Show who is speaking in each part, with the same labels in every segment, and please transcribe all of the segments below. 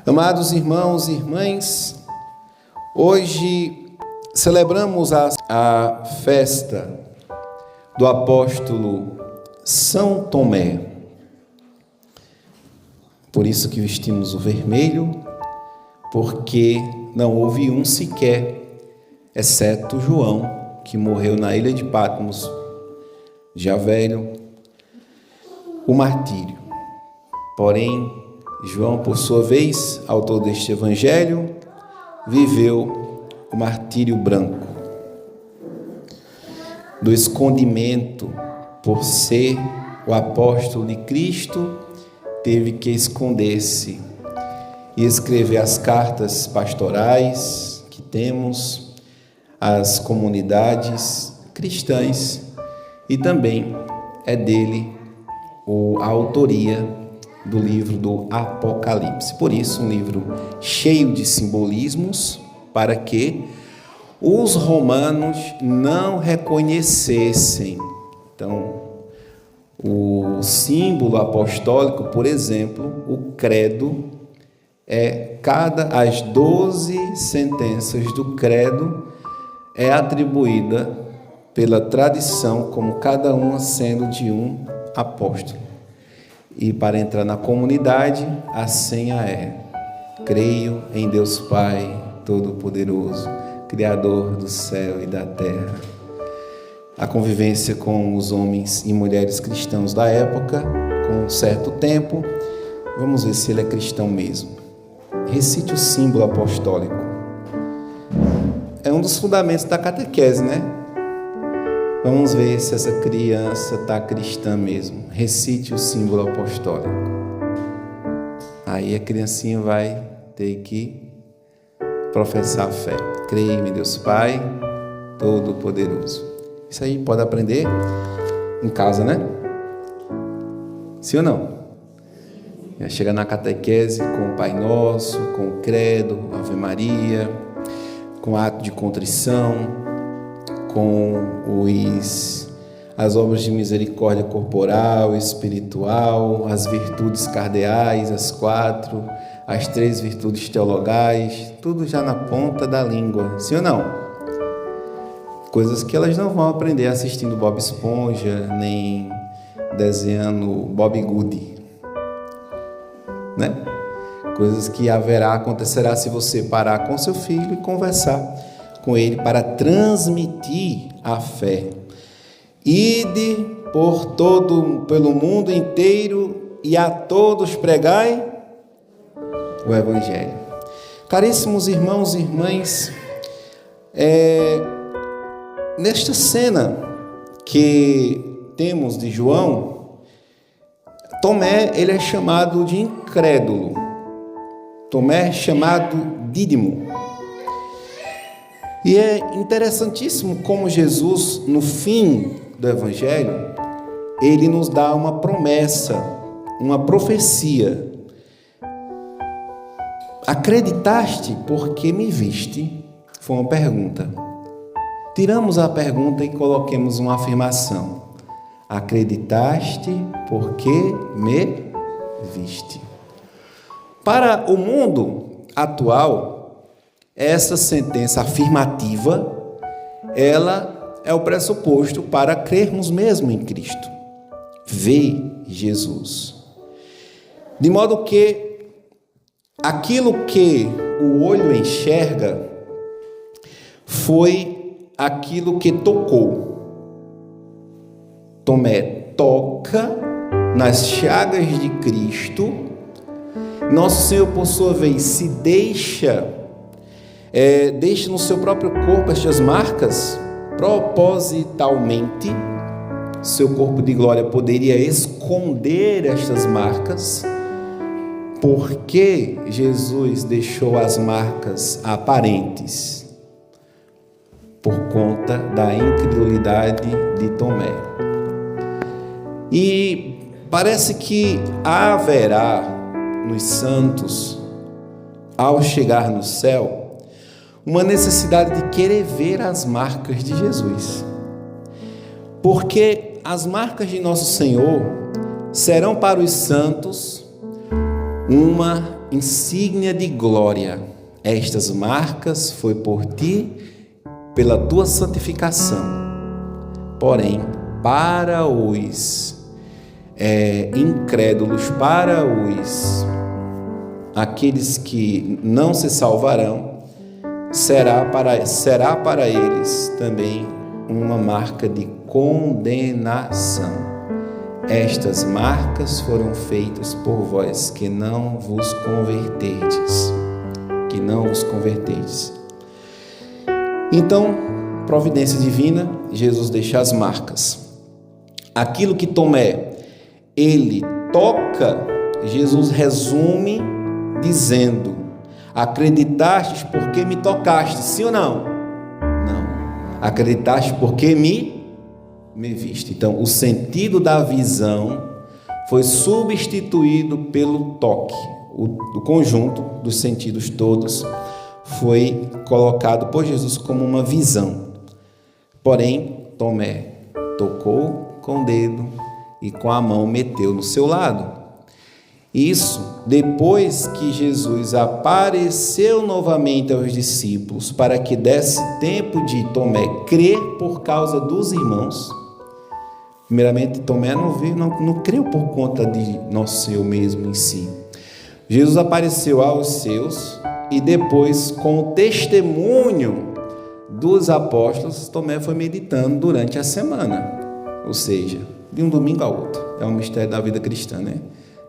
Speaker 1: Amados irmãos e irmãs, hoje celebramos a festa do apóstolo São Tomé. Por isso que vestimos o vermelho, porque não houve um sequer, exceto João, que morreu na ilha de Patmos, já velho, o martírio. Porém, João, por sua vez, autor deste evangelho, viveu o martírio branco, do escondimento. Por ser o apóstolo de Cristo, teve que esconder-se e escrever as cartas pastorais que temos às comunidades cristãs, e também é dele a autoria do livro do Apocalipse. Por isso, um livro cheio de simbolismos, para que os romanos não reconhecessem. Então, o símbolo apostólico, por exemplo, o credo, as 12 sentenças do credo é atribuída pela tradição como cada uma sendo de um apóstolo. E para entrar na comunidade, a senha é: creio em Deus Pai Todo-Poderoso, Criador do céu e da terra. A convivência com os homens e mulheres cristãos da época, com um certo tempo, vamos ver se ele é cristão mesmo. Recite o símbolo apostólico. É um dos fundamentos da catequese, né? Vamos ver se essa criança está cristã mesmo. Recite o símbolo apostólico. Aí a criancinha vai ter que professar a fé. Creio em Deus Pai Todo-Poderoso. Isso aí pode aprender em casa, né? Sim ou não? Chega na catequese com o Pai Nosso, com o Credo, Ave Maria, com o ato de contrição, com as obras de misericórdia corporal, espiritual, as virtudes cardeais, as 4, as 3 virtudes teologais, tudo já na ponta da língua, sim ou não? Coisas que elas não vão aprender assistindo Bob Esponja, nem desenhando Bob Good, né? Coisas que acontecerá se você parar com seu filho e conversar com ele para transmitir a fé. Ide pelo mundo inteiro e a todos pregai o Evangelho. Caríssimos irmãos e irmãs, nesta cena que temos de João, Tomé, ele é chamado de incrédulo. Tomé é chamado Dídimo. E é interessantíssimo como Jesus, no fim do Evangelho, ele nos dá uma promessa, uma profecia. Acreditaste porque me viste? Foi uma pergunta. Tiramos a pergunta e coloquemos uma afirmação. Acreditaste porque me viste? Para o mundo atual, essa sentença afirmativa, ela é o pressuposto para crermos mesmo em Cristo. Vê Jesus. De modo que aquilo que o olho enxerga foi aquilo que tocou. Tomé toca nas chagas de Cristo. Nosso Senhor, por sua vez, se deixa no seu próprio corpo estas marcas, propositalmente. Seu corpo de glória poderia esconder estas marcas, porque Jesus deixou as marcas aparentes por conta da incredulidade de Tomé. E parece que haverá nos santos, ao chegar no céu, uma necessidade de querer ver as marcas de Jesus. Porque as marcas de nosso Senhor serão para os santos uma insígnia de glória. Estas marcas foi por ti, pela tua santificação. Porém, para os incrédulos, para aqueles que não se salvarão, será para eles também uma marca de condenação. Estas marcas foram feitas por vós que não vos converterdes. Então, providência divina, Jesus deixa as marcas. Aquilo que Tomé, ele toca, Jesus resume dizendo: acreditastes porque me tocaste, sim ou não? Não. Acreditaste porque me viste. Então, o sentido da visão foi substituído pelo toque. O conjunto dos sentidos todos foi colocado por Jesus como uma visão. Porém, Tomé tocou com o dedo e com a mão meteu no seu lado. Isso depois que Jesus apareceu novamente aos discípulos para que desse tempo de Tomé crer por causa dos irmãos. Primeiramente, Tomé não creu por conta de nosso Senhor mesmo em si. Jesus apareceu aos seus e depois, com o testemunho dos apóstolos, Tomé foi meditando durante a semana. Ou seja, de um domingo a outro. É um mistério da vida cristã, né?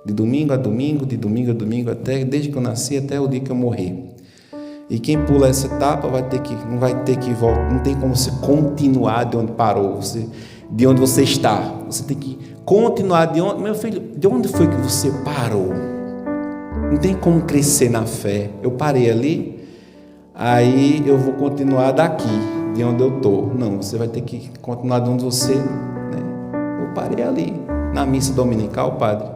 Speaker 1: De domingo a domingo, de domingo a domingo, até desde que eu nasci até o dia que eu morrer. E quem pula essa etapa não vai ter que voltar, não tem como você continuar de onde parou, de onde você está. Você tem que continuar de onde, meu filho, de onde foi que você parou? Não tem como crescer na fé. Eu parei ali, aí eu vou continuar daqui, de onde eu estou. Não, você vai ter que continuar de onde você, né? Eu parei ali, na missa dominical, padre.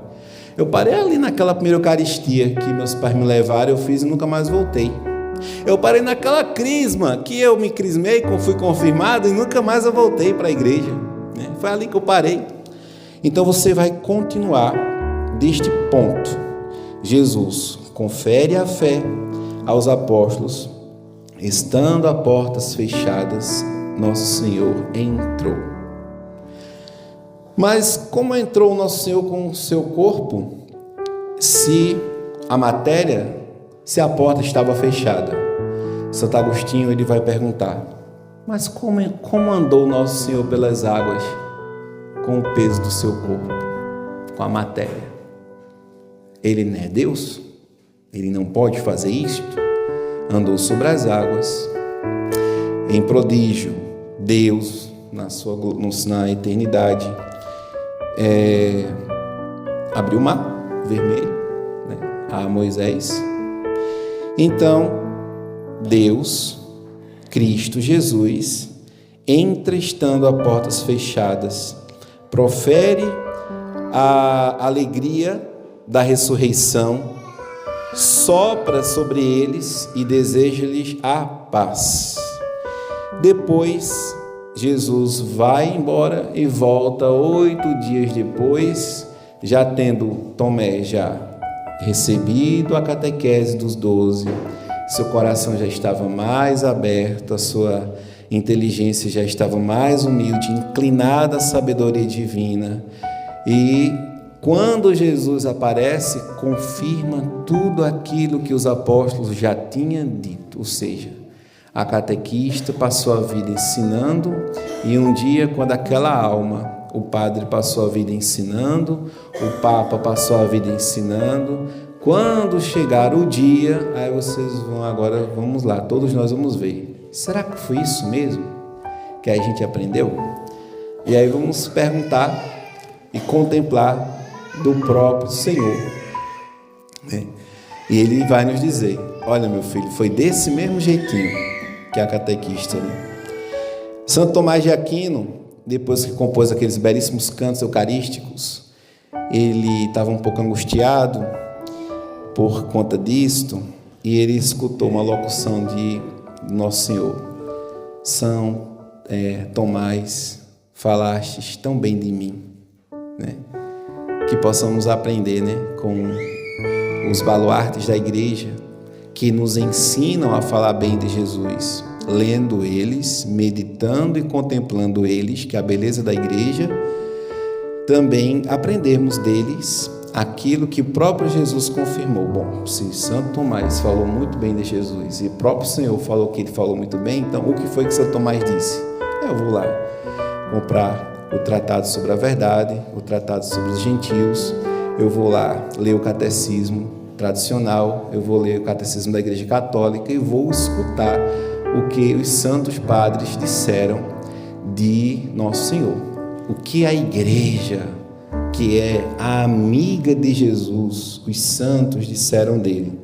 Speaker 1: Eu parei ali naquela primeira Eucaristia que meus pais me levaram, eu fiz e nunca mais voltei. Eu parei naquela crisma que eu me crismei, fui confirmado e nunca mais eu voltei para a igreja, né? Foi ali que eu parei. Então você vai continuar deste ponto. Jesus confere a fé aos apóstolos, estando as portas fechadas, nosso Senhor entrou. Mas como entrou o nosso Senhor com o seu corpo, se a porta estava fechada? Santo Agostinho ele vai perguntar: mas como andou o nosso Senhor pelas águas com o peso do seu corpo, com a matéria? Ele não é Deus? Ele não pode fazer isto? Andou sobre as águas, em prodígio, Deus, na eternidade, abriu o mar vermelho, né, a Moisés. Então, Deus, Cristo Jesus, entra estando a portas fechadas, profere a alegria da ressurreição, sopra sobre eles e deseja-lhes a paz. Depois, Jesus vai embora e volta 8 dias depois, já tendo Tomé já recebido a catequese dos 12, seu coração já estava mais aberto, a sua inteligência já estava mais humilde, inclinada à sabedoria divina. E quando Jesus aparece, confirma tudo aquilo que os apóstolos já tinham dito, ou seja, a catequista passou a vida ensinando, e um dia, quando aquela alma, o padre passou a vida ensinando, o papa passou a vida ensinando, quando chegar o dia, aí vocês vão agora, vamos lá, todos nós vamos ver, será que foi isso mesmo que a gente aprendeu? E aí vamos perguntar e contemplar do próprio Senhor, né? E ele vai nos dizer: olha, meu filho, foi desse mesmo jeitinho que a catequista, né? Santo Tomás de Aquino, depois que compôs aqueles belíssimos cantos eucarísticos, ele estava um pouco angustiado por conta disto, e ele escutou uma locução de Nosso Senhor: São Tomás, falastes tão bem de mim, né? Que possamos aprender, né, com os baluartes da igreja, que nos ensinam a falar bem de Jesus, lendo eles, meditando e contemplando eles, que é a beleza da igreja, também aprendermos deles aquilo que o próprio Jesus confirmou. Bom, se Santo Tomás falou muito bem de Jesus e o próprio Senhor falou que ele falou muito bem, então o que foi que Santo Tomás disse? Eu vou lá comprar o Tratado sobre a Verdade, o Tratado sobre os Gentios, eu vou lá ler o Catecismo tradicional, eu vou ler o Catecismo da Igreja Católica e vou escutar o que os santos padres disseram de Nosso Senhor. O que a igreja, que é a amiga de Jesus, os santos disseram dele.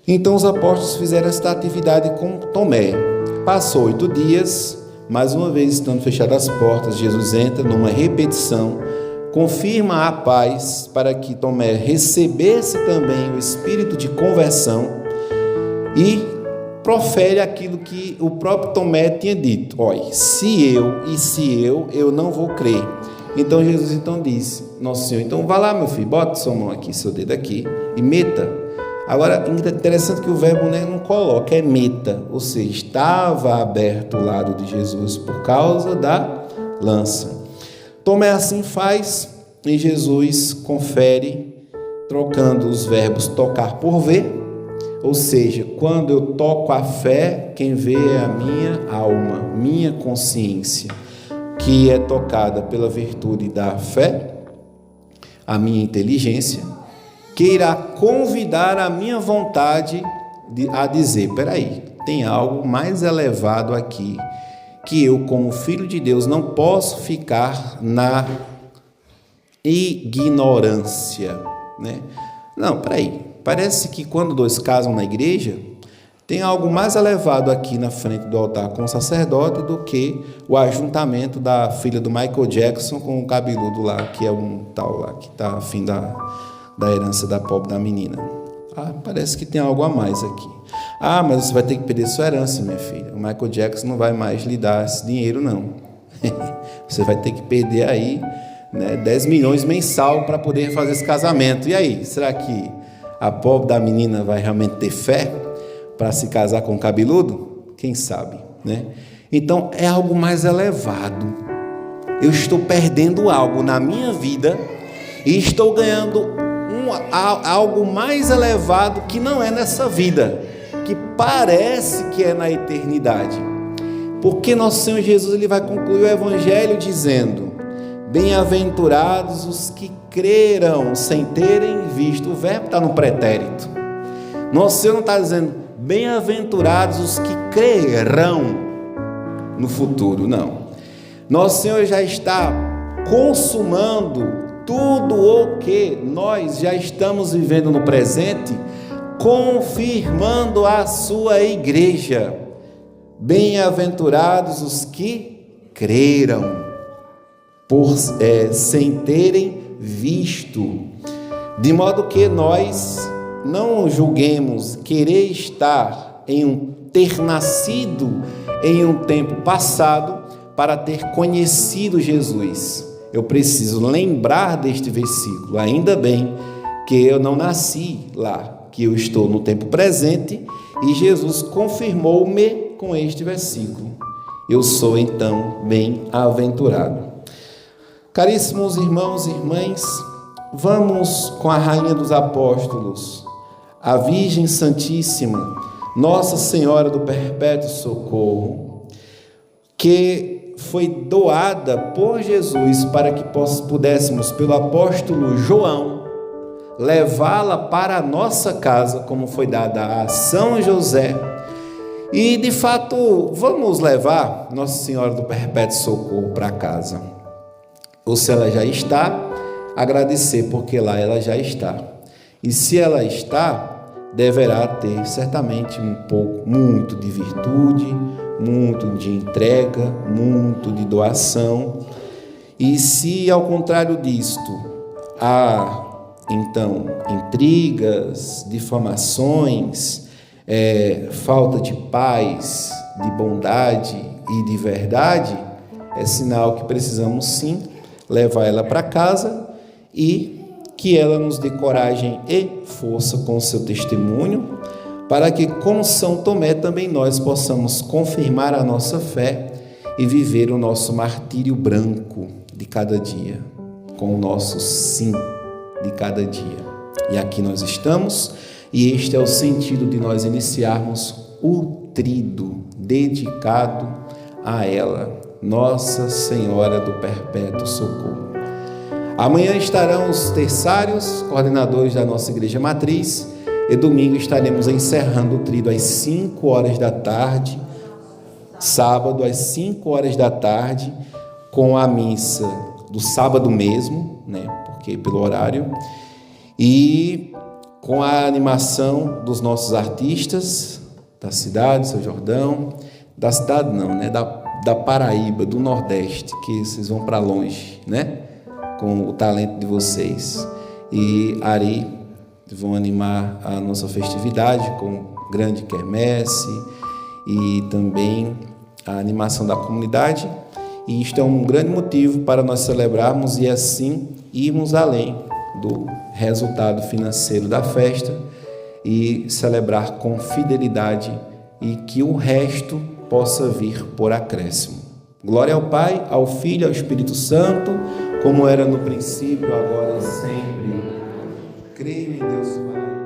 Speaker 1: Então os apóstolos fizeram esta atividade com Tomé. Passou 8 dias, mais uma vez estando fechadas as portas, Jesus entra numa repetição, confirma a paz para que Tomé recebesse também o espírito de conversão e profere aquilo que o próprio Tomé tinha dito. Olha, se eu não vou crer. Então Jesus disse, Nosso Senhor, então vá lá, meu filho, bota sua mão aqui, seu dedo aqui e meta. Agora, interessante que o verbo não coloca, é meta, ou seja, estava aberto o lado de Jesus por causa da lança. Tomé assim faz e Jesus confere, trocando os verbos tocar por ver, ou seja, quando eu toco a fé, quem vê é a minha alma, minha consciência, que é tocada pela virtude da fé, a minha inteligência, que irá convidar a minha vontade a dizer, peraí, tem algo mais elevado aqui, que eu, como filho de Deus, não posso ficar na ignorância, né? Não, peraí, parece que quando dois casam na igreja, tem algo mais elevado aqui na frente do altar com o sacerdote do que o ajuntamento da filha do Michael Jackson com o cabeludo lá, que é um tal lá, que está afim da herança da pobre da menina. Parece que tem algo a mais aqui. Mas você vai ter que perder sua herança, minha filha. O Michael Jackson não vai mais lhe dar esse dinheiro, não. Você vai ter que perder aí 10 milhões mensal para poder fazer esse casamento. E aí, será que a pobre da menina vai realmente ter fé para se casar com o cabeludo? Quem sabe, né? Então, é algo mais elevado. Eu estou perdendo algo na minha vida e estou ganhando algo mais elevado que não é nessa vida, que parece que é na eternidade. Porque nosso Senhor Jesus ele vai concluir o Evangelho dizendo: bem-aventurados os que creram sem terem visto. O verbo está no pretérito. Nosso Senhor não está dizendo bem-aventurados os que crerão no futuro, não. Nosso Senhor já está consumando tudo o que nós já estamos vivendo no presente, confirmando a sua igreja. Bem-aventurados os que creram, sem terem visto. De modo que nós não julguemos querer ter nascido em um tempo passado para ter conhecido Jesus. Eu preciso lembrar deste versículo. Ainda bem que eu não nasci lá, que eu estou no tempo presente e Jesus confirmou-me com este versículo. Eu sou então bem-aventurado. Caríssimos irmãos e irmãs, vamos com a Rainha dos Apóstolos, a Virgem Santíssima, Nossa Senhora do Perpétuo Socorro, que foi doada por Jesus para que pudéssemos, pelo apóstolo João, levá-la para a nossa casa, como foi dada a São José. E, de fato, vamos levar Nossa Senhora do Perpétuo Socorro para casa. Ou se ela já está, agradecer, porque lá ela já está. E se ela está, deverá ter certamente muito de virtude, muito de entrega, muito de doação. E se ao contrário disto há então intrigas, difamações, falta de paz, de bondade e de verdade, é sinal que precisamos sim levar ela para casa e que ela nos dê coragem e força com o seu testemunho, para que, como São Tomé, também nós possamos confirmar a nossa fé e viver o nosso martírio branco de cada dia, com o nosso sim de cada dia. E aqui nós estamos, e este é o sentido de nós iniciarmos o tríduo dedicado a ela, Nossa Senhora do Perpétuo Socorro. Amanhã estarão os terçários, coordenadores da nossa Igreja Matriz, e domingo estaremos encerrando o tríduo às 5 horas da tarde, sábado às 5 horas da tarde, com a missa do sábado mesmo, porque pelo horário, e com a animação dos nossos artistas da cidade, São Jordão, da cidade não, da Paraíba, do Nordeste, que vocês vão para longe, com o talento de vocês. E Ari vão animar a nossa festividade com grande quermesse e também a animação da comunidade. E isto é um grande motivo para nós celebrarmos e assim irmos além do resultado financeiro da festa e celebrar com fidelidade e que o resto possa vir por acréscimo. Glória ao Pai, ao Filho e ao Espírito Santo, como era no princípio, agora e sempre. Creio em Deus Pai.